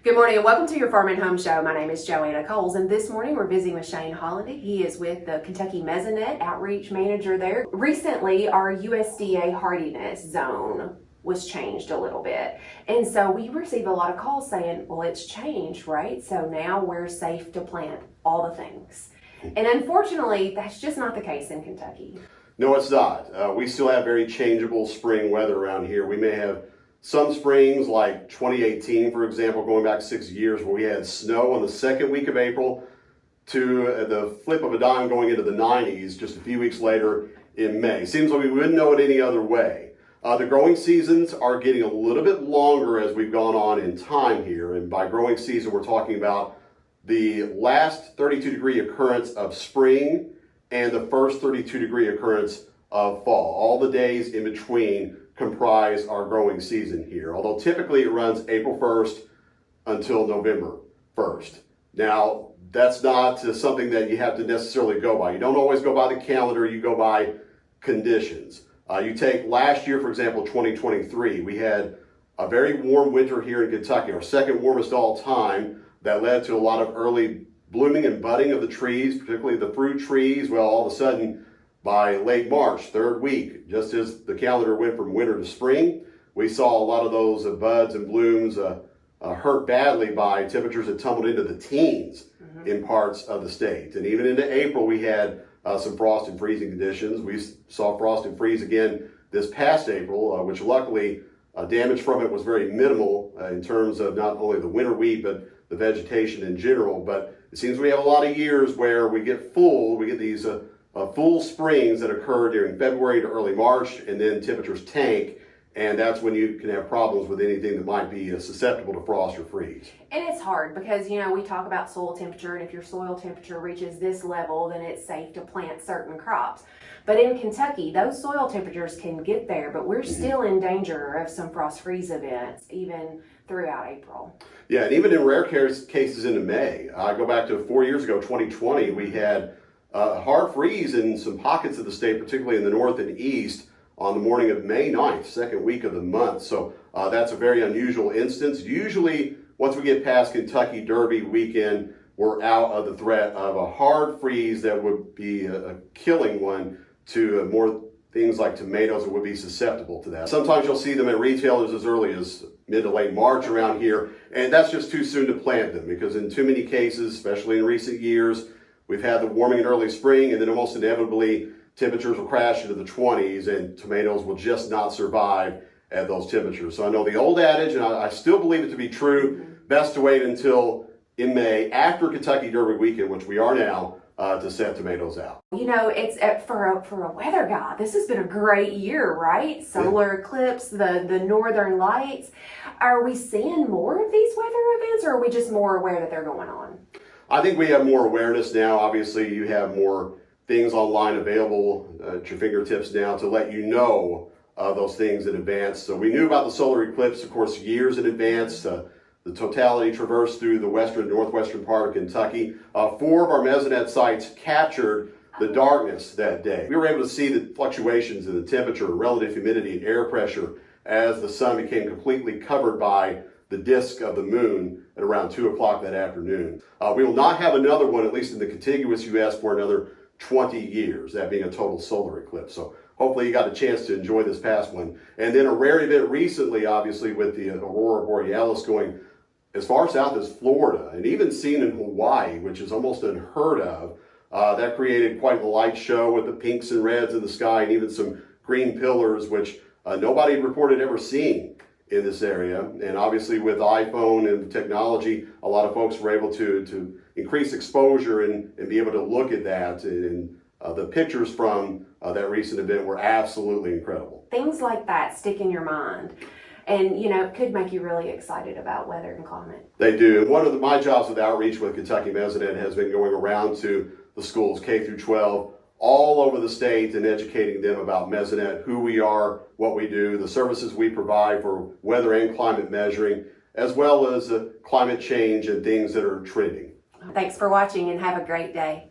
Good morning and welcome to your Farm and Home Show. My name is Joanna Coles, and this morning we're visiting with Shane Holinde. He is with the Kentucky Mesonet Outreach Manager there. Recently, our USDA Hardiness zone was changed a little bit. And so we received a lot of calls saying, well, it's changed, right? So now we're safe to plant all the things. And unfortunately, that's just not the case in Kentucky. No, it's not. We still have very changeable spring weather around here. We may have some springs like 2018, for example, going back 6 years, where we had snow on the second week of April to the flip of a dime going into the 90s just a few weeks later in May. Seems like we wouldn't know it any other way. The growing seasons are getting a little bit longer as we've gone on in time here. And by growing season, we're talking about the last 32-degree occurrence of spring and the first 32-degree occurrence of fall. All the days in between comprise our growing season here, although typically it runs April 1st until November 1st. Now, that's not something that you have to necessarily go by. You don't always go by the calendar, you go by conditions. You take last year, for example, 2023, we had a very warm winter here in Kentucky, our second warmest all time, that led to a lot of early blooming and budding of the trees, particularly the fruit trees. Well, all of a sudden, by late March, third week, just as the calendar went from winter to spring, we saw a lot of those buds and blooms hurt badly by temperatures that tumbled into the teens in parts of the state. And even into April, we had some frost and freezing conditions. We saw frost and freeze again this past April, which luckily damage from it was very minimal in terms of not only the winter wheat, but the vegetation in general. But it seems we have a lot of years where we get these full springs that occur during February to early March, and then temperatures tank, and that's when you can have problems with anything that might be susceptible to frost or freeze. And it's hard because, we talk about soil temperature, and if your soil temperature reaches this level, then it's safe to plant certain crops. But in Kentucky, those soil temperatures can get there, but we're still in danger of some frost freeze events, even throughout April. Yeah, and even in rare cases into May. I go back to 4 years ago, 2020, we had hard freeze in some pockets of the state, particularly in the north and east, on the morning of May 9th, second week of the month. So that's a very unusual instance. Usually, once we get past Kentucky Derby weekend, we're out of the threat of a hard freeze that would be a killing one to more things like tomatoes that would be susceptible to that. Sometimes you'll see them at retailers as early as mid to late March around here, and that's just too soon to plant them because in too many cases, especially in recent years, we've had the warming in early spring, and then almost inevitably temperatures will crash into the 20s, and tomatoes will just not survive at those temperatures. So I know the old adage, and I still believe it to be true, best to wait until in May, after Kentucky Derby weekend, which we are now, to set tomatoes out. It's for a weather guy, this has been a great year, right? Solar eclipse, the northern lights. Are we seeing more of these weather events, or are we just more aware that they're going on? I think we have more awareness now. Obviously, you have more things online available at your fingertips now to let you know those things in advance. So we knew about the solar eclipse, of course, years in advance. The totality traversed through the western, northwestern part of Kentucky. 4 of our Mesonet sites captured the darkness that day. We were able to see the fluctuations in the temperature, relative humidity, and air pressure as the sun became completely covered by the disk of the moon at around 2 o'clock that afternoon. We will not have another one, at least in the contiguous U.S., for another 20 years, that being a total solar eclipse. So hopefully you got a chance to enjoy this past one. And then a rare event recently, obviously, with the Aurora Borealis going as far south as Florida, and even seen in Hawaii, which is almost unheard of. That created quite the light show with the pinks and reds in the sky, and even some green pillars, which nobody reported ever seeing in this area. And obviously with iPhone and technology, a lot of folks were able to increase exposure and be able to look at that. And the pictures from that recent event were absolutely incredible. Things like that stick in your mind and, could make you really excited about weather and climate. They do. One of my jobs with outreach with Kentucky Mesonet has been going around to the schools K through 12 all over the state and educating them about Mesonet, who we are, what we do, the services we provide for weather and climate measuring, as well as climate change and things that are trending. Thanks for watching and have a great day.